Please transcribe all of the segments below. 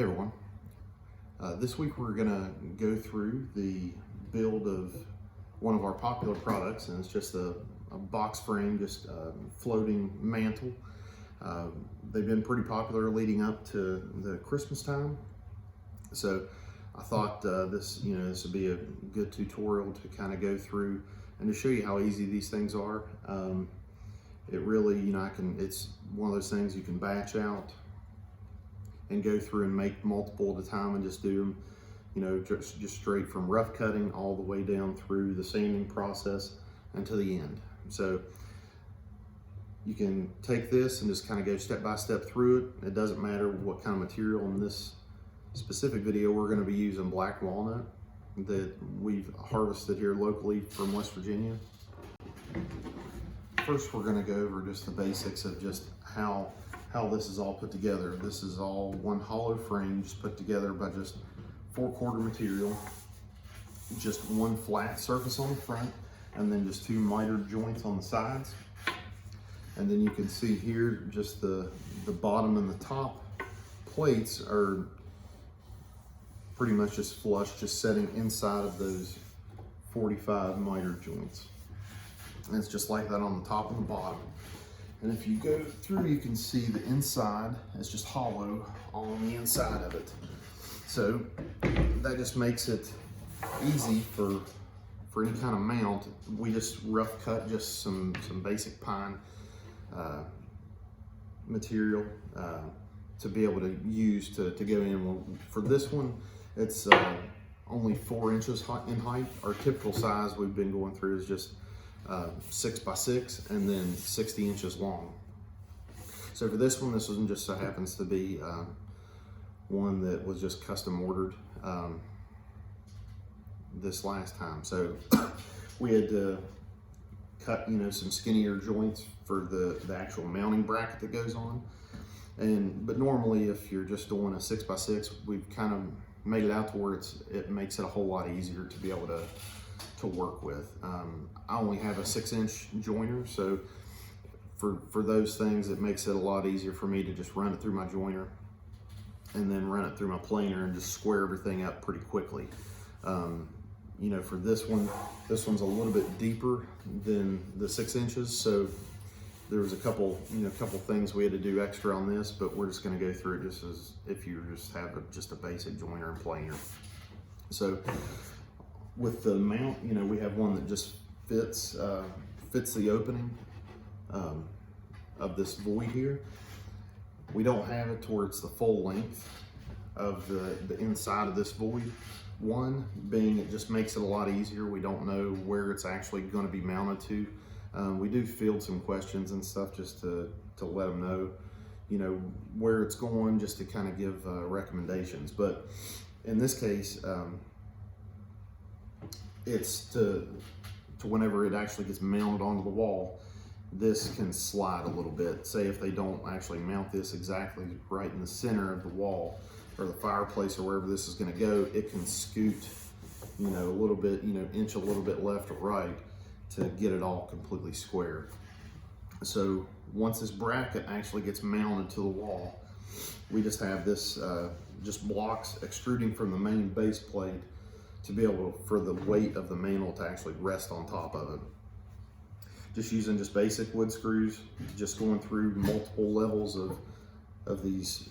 Hey everyone, this week we're gonna go through the build of one of our popular products, and it's just a box frame, just a floating mantle. They've been pretty popular leading up to the Christmas time, so I thought this would be a good tutorial to kind of go through and to show you how easy these things are. It really, it's one of those things you can batch out and go through and make multiple at a time and just do them, just straight from rough cutting all the way down through the sanding process and to the end. So you can take this and just kind of go step by step through it. It doesn't matter what kind of material. In this specific video, we're going to be using black walnut that we've harvested here locally from West Virginia. First, we're going to go over just the basics of just how this is all put together. This is all one hollow frame just put together by just 4/4 material, just one flat surface on the front, and then just two mitered joints on the sides. And then you can see here just the bottom and the top plates are pretty much just flush, just setting inside of those 45 mitered joints. And it's just like that on the top and the bottom. And if you go through, you can see the inside is just hollow on the inside of it. So that just makes it easy for any kind of mount. We just rough cut just some basic pine material to be able to use to go in. For this one, it's only 4 inches in height. Our typical size we've been going through is just 6 by 6 and then 60 inches long. So for this one just so happens to be one that was just custom ordered this last time. So we had to cut some skinnier joints for the actual mounting bracket that goes on. But normally if you're just doing a 6 by 6, we've kind of made it out to where it makes it a whole lot easier to be able to work with. I only have a 6-inch joiner, so for those things it makes it a lot easier for me to just run it through my joiner and then run it through my planer and just square everything up pretty quickly. For this one's a little bit deeper than the 6 inches, so there was a couple things we had to do extra on this, but we're just going to go through it just as if you just have a basic joiner and planer. So with the mount, we have one that just fits the opening of this void here. We don't have it to where it's the full length of the inside of this void. One being it just makes it a lot easier. We don't know where it's actually going to be mounted to. We do field some questions and stuff just to let them know, where it's going, just to kind of give recommendations. But in this case, it's to whenever it actually gets mounted onto the wall, this can slide a little bit. Say if they don't actually mount this exactly right in the center of the wall or the fireplace or wherever this is going to go, it can scoot, a little bit, inch a little bit left or right to get it all completely square. So once this bracket actually gets mounted to the wall, we just have this just blocks extruding from the main base plate to be able for the weight of the mantle to actually rest on top of it. Just using just basic wood screws, just going through multiple levels of these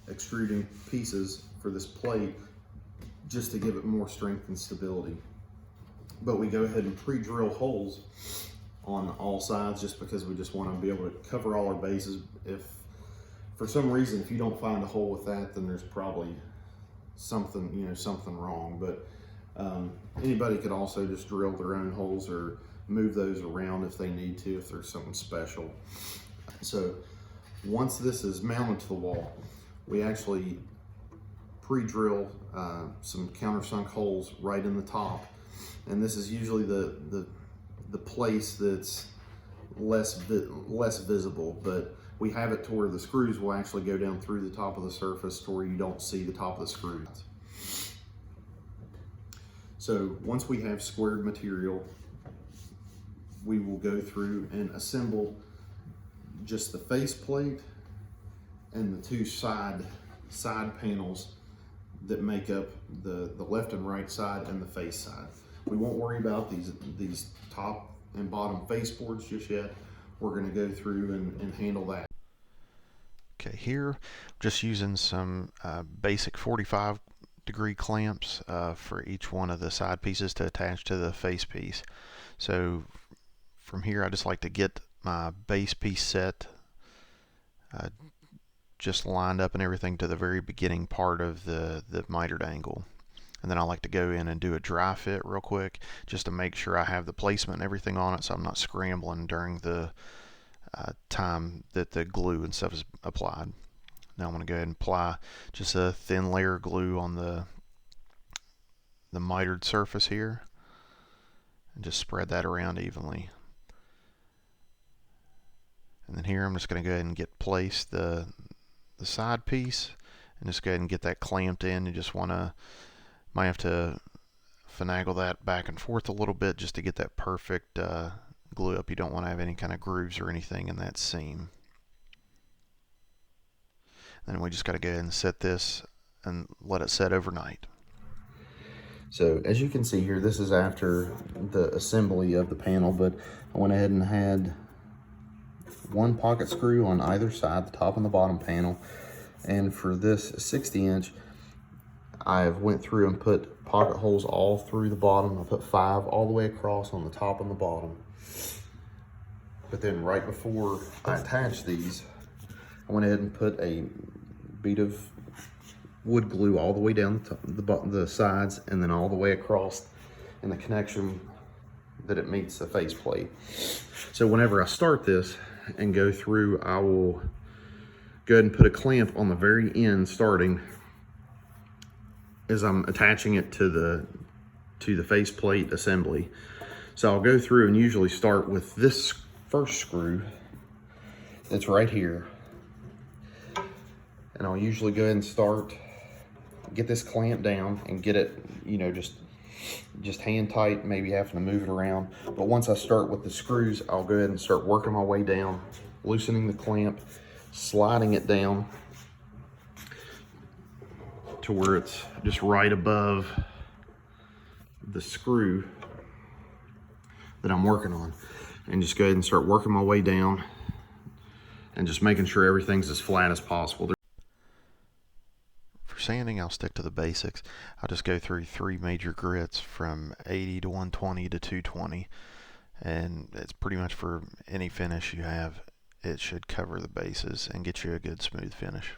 extruding pieces for this plate just to give it more strength and stability. But we go ahead and pre-drill holes on all sides just because we just want to be able to cover all our bases. If for some reason, if you don't find a hole with that, then there's probably something, something wrong. But anybody could also just drill their own holes or move those around if they need to, if there's something special. So once this is mounted to the wall, we actually pre-drill some countersunk holes right in the top. And this is usually the place that's less visible, but we have it to where the screws will actually go down through the top of the surface to where you don't see the top of the screws. So once we have squared material, we will go through and assemble just the face plate and the two side side panels that make up the left and right side and the face side. We won't worry about these top and bottom face boards just yet. We're going to go through and handle that. Okay, here just using some basic 45-degree clamps for each one of the side pieces to attach to the face piece. So from here I just like to get my base piece set just lined up and everything to the very beginning part of the mitered angle. And then I like to go in and do a dry fit real quick just to make sure I have the placement and everything on it so I'm not scrambling during the time that the glue and stuff is applied. Now I'm going to go ahead and apply just a thin layer of glue on the mitered surface here and just spread that around evenly. And then here I'm just going to go ahead and get placed the side piece and just go ahead and get that clamped in. You just might have to finagle that back and forth a little bit just to get that perfect glue up. You don't want to have any kind of grooves or anything in that seam. Then we just got to go ahead and set this and let it set overnight. So as you can see here, this is after the assembly of the panel, but I went ahead and had one pocket screw on either side, the top and the bottom panel. And for this 60-inch, I've went through and put pocket holes all through the bottom. I put 5 all the way across on the top and the bottom. But then right before I attached these, I went ahead and put a bead of wood glue all the way down the sides and then all the way across in the connection that it meets the face plate. So whenever I start this and go through, I will go ahead and put a clamp on the very end starting as I'm attaching it to the face plate assembly. So I'll go through and usually start with this first screw that's right here. And I'll usually go ahead and get this clamp down and get it, just hand tight, maybe having to move it around. But once I start with the screws, I'll go ahead and start working my way down, loosening the clamp, sliding it down to where it's just right above the screw that I'm working on. And just go ahead and start working my way down and just making sure everything's as flat as possible. For sanding, I'll stick to the basics. I'll just go through 3 major grits from 80 to 120 to 220. And it's pretty much for any finish you have. It should cover the bases and get you a good smooth finish.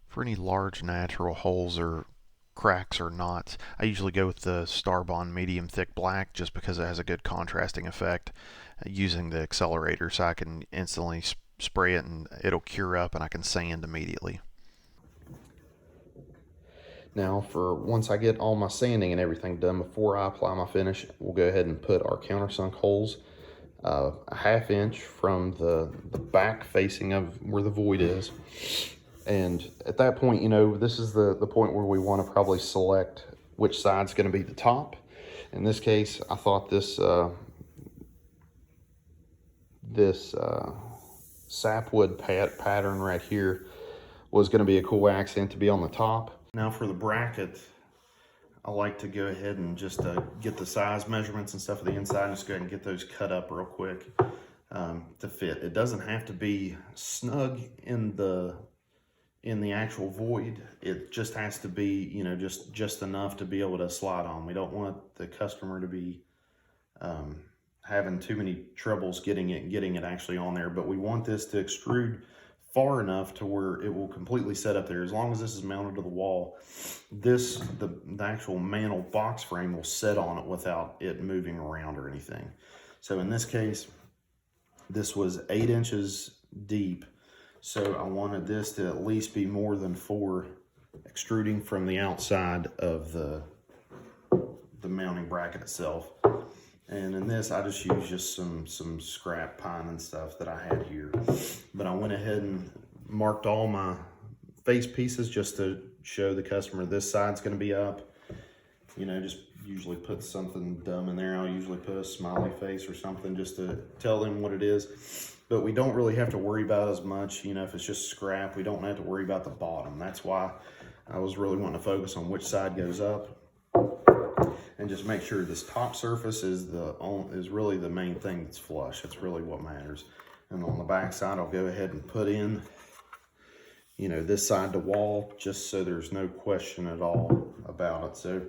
For any large natural holes or cracks or knots, I usually go with the Starbond medium thick black just because it has a good contrasting effect using the accelerator, so I can instantly spray it and it'll cure up and I can sand immediately. Now for once I get all my sanding and everything done, before I apply my finish, we'll go ahead and put our countersunk holes a 1/2 inch from the back facing of where the void is. And at that point, this is the point where we want to probably select which side's going to be the top. In this case, I thought this sapwood pattern right here was going to be a cool accent to be on the top. Now for the bracket, I like to go ahead and just get the size measurements and stuff of the inside and just go ahead and get those cut up real quick to fit. It doesn't have to be snug in the actual void. It just has to be, just enough to be able to slide on. We don't want the customer to be having too many troubles getting it actually on there, but we want this to extrude far enough to where it will completely set up there. As long as this is mounted to the wall, the actual mantle box frame will set on it without it moving around or anything. So in this case, this was 8 inches deep. So I wanted this to at least be more than 4 extruding from the outside of the mounting bracket itself. And in this, I just used some scrap pine and stuff that I had here. But I went ahead and marked all my face pieces just to show the customer this side's gonna be up. Just usually put something dumb in there. I'll usually put a smiley face or something just to tell them what it is. but we don't really have to worry about as much, you know, if it's just scrap, we don't have to worry about the bottom. That's why I was really wanting to focus on which side goes up, and just make sure this top surface is really the main thing that's flush. It's really what matters. And on the back side, I'll go ahead and put in, you know, this side to wall, just so there's no question at all about it. So,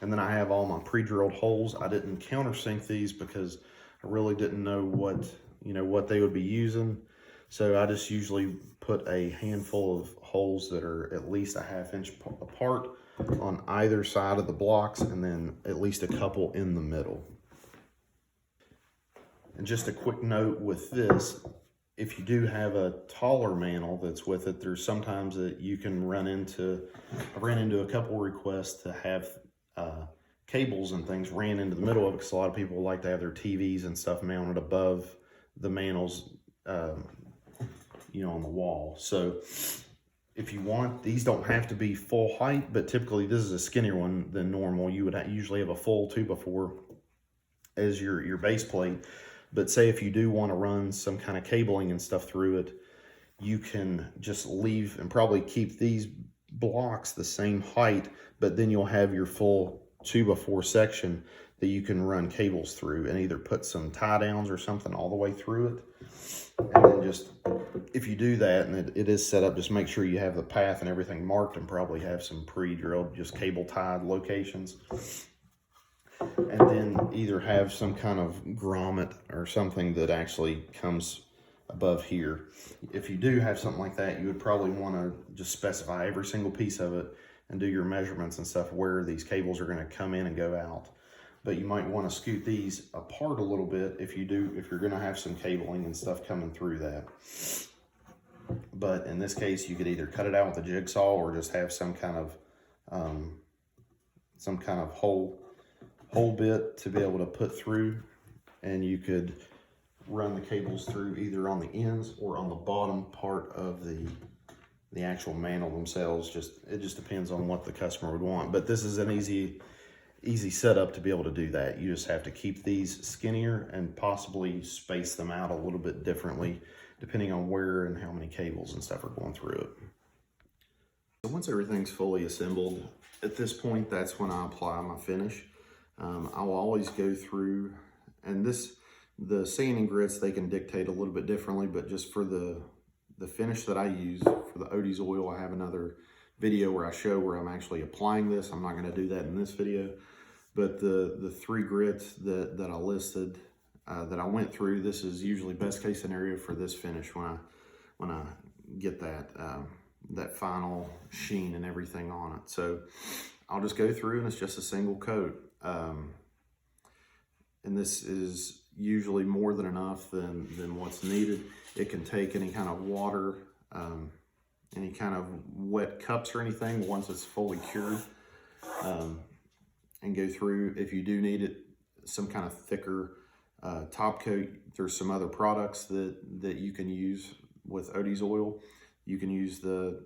and then I have all my pre-drilled holes. I didn't countersink these because I really didn't know what, you know, what they would be using. So I just usually put a handful of holes that are at least a 1/2 inch apart on either side of the blocks, and then at least a couple in the middle. And just a quick note with this, if you do have a taller mantle that's with it, there's sometimes that you can run into, I ran into a couple requests to have cables and things ran into the middle of it, because a lot of people like to have their TVs and stuff mounted above the mantles, you know, on the wall. So if you want, these don't have to be full height, but typically this is a skinnier one than normal. You would usually have a full 2x4 as your base plate. But say if you do want to run some kind of cabling and stuff through it, you can just leave and probably keep these blocks the same height, but then you'll have your full 2x4 section that you can run cables through, and either put some tie downs or something all the way through it. And then just, if you do that and it is set up, just make sure you have the path and everything marked, and probably have some pre-drilled, just cable tied locations. And then either have some kind of grommet or something that actually comes above here. If you do have something like that, you would probably want to just specify every single piece of it and do your measurements and stuff where these cables are going to come in and go out. But you might want to scoot these apart a little bit if you're going to have some cabling and stuff coming through that. But in this case, you could either cut it out with a jigsaw or just have some kind of hole bit to be able to put through, and you could run the cables through either on the ends or on the bottom part of the actual mantle themselves. It just depends on what the customer would want. But this is an easy setup to be able to do that. You just have to keep these skinnier and possibly space them out a little bit differently depending on where and how many cables and stuff are going through it. So once everything's fully assembled, at this point, that's when I apply my finish. I'll always go through, and the sanding grits, they can dictate a little bit differently, but just for the finish that I use for the Odie's oil, I have another video where I show where I'm actually applying this. I'm not going to do that in this video, but the 3 grits that I listed, that I went through, this is usually best case scenario for this finish when I get that final sheen and everything on it. So I'll just go through, and it's just a single coat. And this is usually more than enough than what's needed. It can take any kind of water, any kind of wet cups or anything once it's fully cured, and go through. If you do need it, some kind of thicker top coat, there's some other products that you can use with Odie's oil. You can use the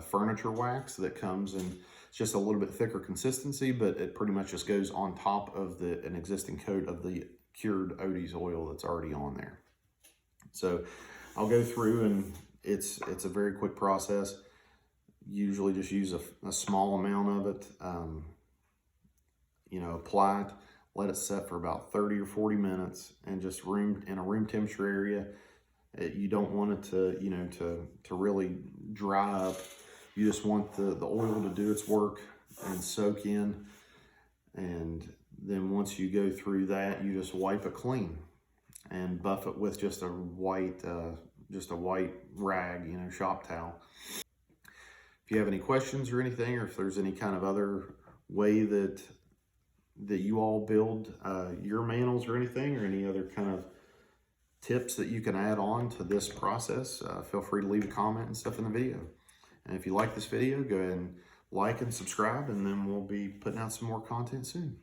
furniture wax that comes in. It's just a little bit thicker consistency, but it pretty much just goes on top of an existing coat of the cured Odie's oil that's already on there. So I'll go through, and it's a very quick process. Usually just use a small amount of it, you know, apply it, let it set for about 30 or 40 minutes, and just in a room temperature area. You don't want it to, you know, to really dry up. You just want the oil to do its work and soak in. And then once you go through that, you just wipe it clean and buff it with just a white rag, you know, shop towel. If you have any questions or anything, or if there's any kind of other way that you all build your mantles or anything, or any other kind of tips that you can add on to this process, feel free to leave a comment and stuff in the video. And if you like this video, go ahead and like and subscribe, and then we'll be putting out some more content soon.